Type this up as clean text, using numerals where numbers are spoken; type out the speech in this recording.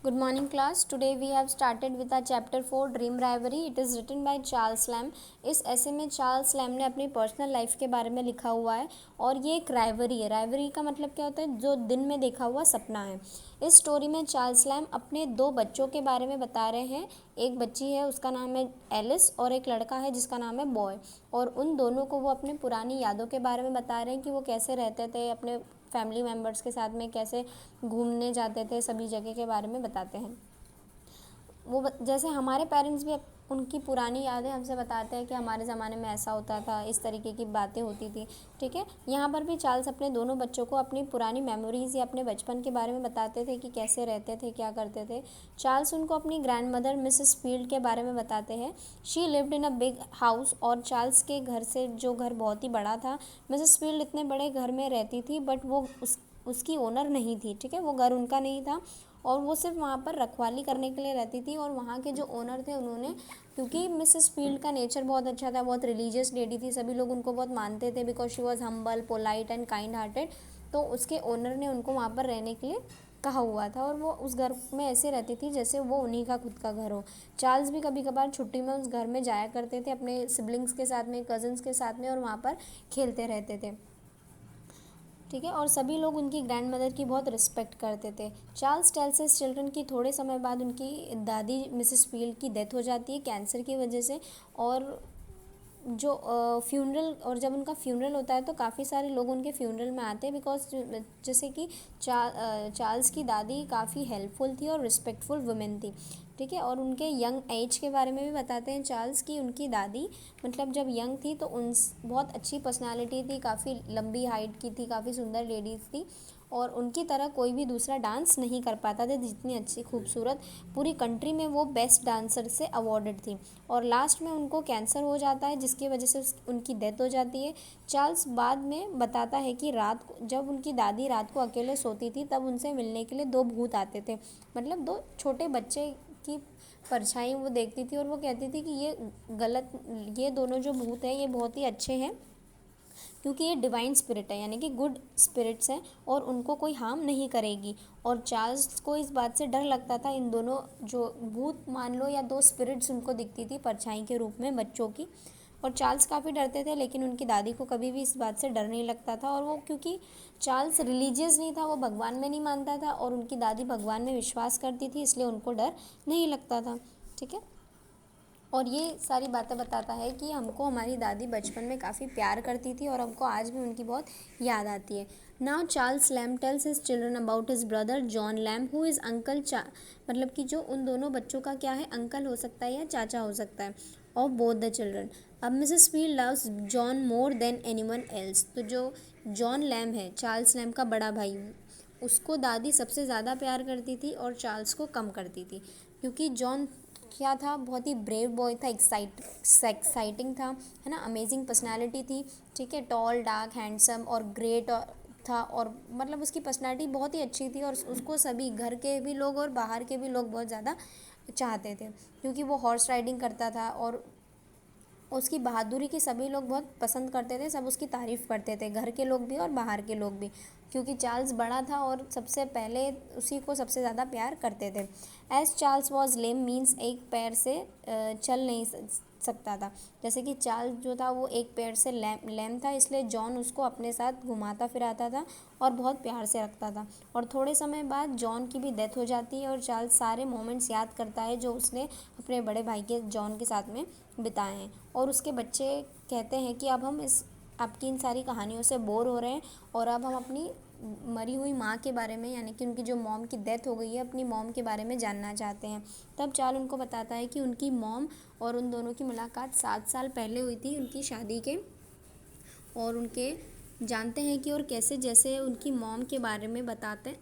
Good morning class. Today we have started with our chapter 4 Dream Rivalry. It is written by Charles Lamb. इस ऐसे में Charles lamb ने अपनी personal life के बारे में लिखा हुआ है और ये एक राइवरी है। राइवरी का मतलब क्या होता है? जो दिन में देखा हुआ सपना है। इस स्टोरी में चार्ल्स लैम अपने दो बच्चों के बारे में बता रहे हैं। एक बच्ची है, उसका नाम है एलिस, और एक लड़का है जिसका नाम है बॉय। और उन दोनों को वो अपने पुरानी यादों के बारे में बता रहे हैं कि वो कैसे रहते थे अपने फैमिली मेम्बर्स के साथ में, कैसे घूमने जाते थे, सभी जगह के बारे में बताते हैं। जैसे हमारे पेरेंट्स भी उनकी पुरानी यादें हमसे बताते हैं कि हमारे ज़माने में ऐसा होता था, इस तरीके की बातें होती थी। ठीक है, यहाँ पर भी चार्ल्स अपने दोनों बच्चों को अपनी पुरानी मेमोरीज़ या अपने बचपन के बारे में बताते थे कि कैसे रहते थे, क्या करते थे। चार्ल्स उनको अपनी ग्रैंड मदर मिसेस फील्ड के बारे में बताते हैं। She lived in a big house, और चार्ल्स के घर से जो घर बहुत ही बड़ा था, मिसेस फील्ड इतने बड़े घर में रहती थी, बट वो उसकी ओनर नहीं थी। ठीक है, वो घर उनका नहीं था और वो सिर्फ वहाँ पर रखवाली करने के लिए रहती थी। और वहाँ के जो ओनर थे, उन्होंने, क्योंकि मिसेस फील्ड का नेचर बहुत अच्छा था, बहुत रिलीजियस लेडी थी, सभी लोग उनको बहुत मानते थे because she was humble, polite and kind hearted. तो उसके ओनर ने उनको वहाँ पर रहने के लिए कहा हुआ था और वो उस घर में ऐसे रहती थी जैसे वो उन्हीं का खुद का घर हो। चार्ल्स भी कभी कभार छुट्टी में उस घर में जाया करते थे अपने सिबलिंग्स के साथ में, कज़न्स के साथ में, और वहाँ पर खेलते रहते थे। ठीक है, और सभी लोग उनकी ग्रैंड मदर की बहुत रिस्पेक्ट करते थे। चार्ल्स टेल्स हिज चिल्ड्रन की थोड़े समय बाद उनकी दादी मिसेस फील्ड की डेथ हो जाती है कैंसर की वजह से। और जो फ्यूनरल, और जब उनका फ्यूनरल होता है तो काफ़ी सारे लोग उनके फ्यूनरल में आते हैं बिकॉज जैसे कि चार्ल्स की दादी काफ़ी हेल्पफुल थी और रिस्पेक्टफुल वुमेन थी। ठीक है, और उनके यंग एज के बारे में भी बताते हैं चार्ल्स की उनकी दादी मतलब जब यंग थी तो उन बहुत अच्छी पर्सनालिटी थी, काफ़ी लंबी हाइट की थी, काफ़ी सुंदर लेडीज़ थी, और उनकी तरह कोई भी दूसरा डांस नहीं कर पाता था। जितनी अच्छी खूबसूरत, पूरी कंट्री में वो बेस्ट डांसर से अवॉर्डेड थी। और लास्ट में उनको कैंसर हो जाता है जिसकी वजह से उनकी डेथ हो जाती है। चार्ल्स बाद में बताता है कि रात को जब उनकी दादी रात को अकेले सोती थी तब उनसे मिलने के लिए दो भूत आते थे, मतलब दो छोटे बच्चे की परछाई वो देखती थी और वो कहती थी कि ये गलत, ये दोनों जो भूत हैं ये बहुत ही अच्छे हैं क्योंकि ये डिवाइन स्पिरिट है, यानी कि गुड स्पिरिट्स हैं और उनको कोई हार्म नहीं करेगी। और चार्ल्स को इस बात से डर लगता था, इन दोनों जो भूत मान लो या दो स्पिरिट्स उनको दिखती थी परछाई के रूप में बच्चों की। और चार्ल्स काफ़ी डरते थे, लेकिन उनकी दादी को कभी भी इस बात से डर नहीं लगता था। और वो, क्योंकि चार्ल्स रिलीजियस नहीं था, वो भगवान में नहीं मानता था, और उनकी दादी भगवान में विश्वास करती थी, इसलिए उनको डर नहीं लगता था। ठीक है, और ये सारी बातें बताता है कि हमको हमारी दादी बचपन में काफ़ी प्यार करती थी और हमको आज भी उनकी बहुत याद आती है। Now Charles Lamb tells his children about his brother John Lamb who is uncle, मतलब कि जो उन दोनों बच्चों का क्या है, अंकल हो सकता है या चाचा हो सकता है, ऑफ बोथ द चिल्ड्रन। अब Mrs field loves John more than anyone else. तो जो जॉन लैम है, चार्ल्स लैम का बड़ा भाई, उसको दादी सबसे ज़्यादा प्यार करती थी और चार्ल्स को कम करती थी, क्योंकि जॉन क्या था, बहुत ही ब्रेव बॉय था, एक्साइटिंग था, है ना, अमेजिंग पर्सनालिटी थी। ठीक है, टॉल, डार्क, हैंडसम और ग्रेट था, और मतलब उसकी पर्सनालिटी बहुत ही अच्छी थी और उसको सभी घर के भी लोग और बाहर के भी लोग बहुत ज़्यादा चाहते थे, क्योंकि वो हॉर्स राइडिंग करता था और उसकी बहादुरी की सभी लोग बहुत पसंद करते थे, सब उसकी तारीफ़ करते थे, घर के लोग भी और बाहर के लोग भी, क्योंकि चार्ल्स बड़ा था और सबसे पहले उसी को सबसे ज़्यादा प्यार करते थे। As Charles was lame means एक पैर से चल नहीं सकता था। जैसे कि चार्ल्स जो था वो एक पैर से लैम था, इसलिए जॉन उसको अपने साथ घुमाता फिराता था और बहुत प्यार से रखता था। और थोड़े समय बाद जॉन की भी डेथ हो जाती है और चार्ल्स सारे मोमेंट्स याद करता है जो उसने अपने बड़े भाई के जॉन के साथ में बिताए हैं। और उसके बच्चे कहते हैं कि अब हम इस आपकी इन सारी कहानियों से बोर हो रहे हैं और अब हम अपनी मरी हुई माँ के बारे में, यानी कि उनकी जो मॉम की डेथ हो गई है, अपनी मॉम के बारे में जानना चाहते हैं। तब चार्ल उनको बताता है कि उनकी मॉम और उन दोनों की मुलाकात 7 साल पहले हुई थी उनकी शादी के, और उनके जानते हैं कि और कैसे जैसे उनकी मॉम के बारे में बताते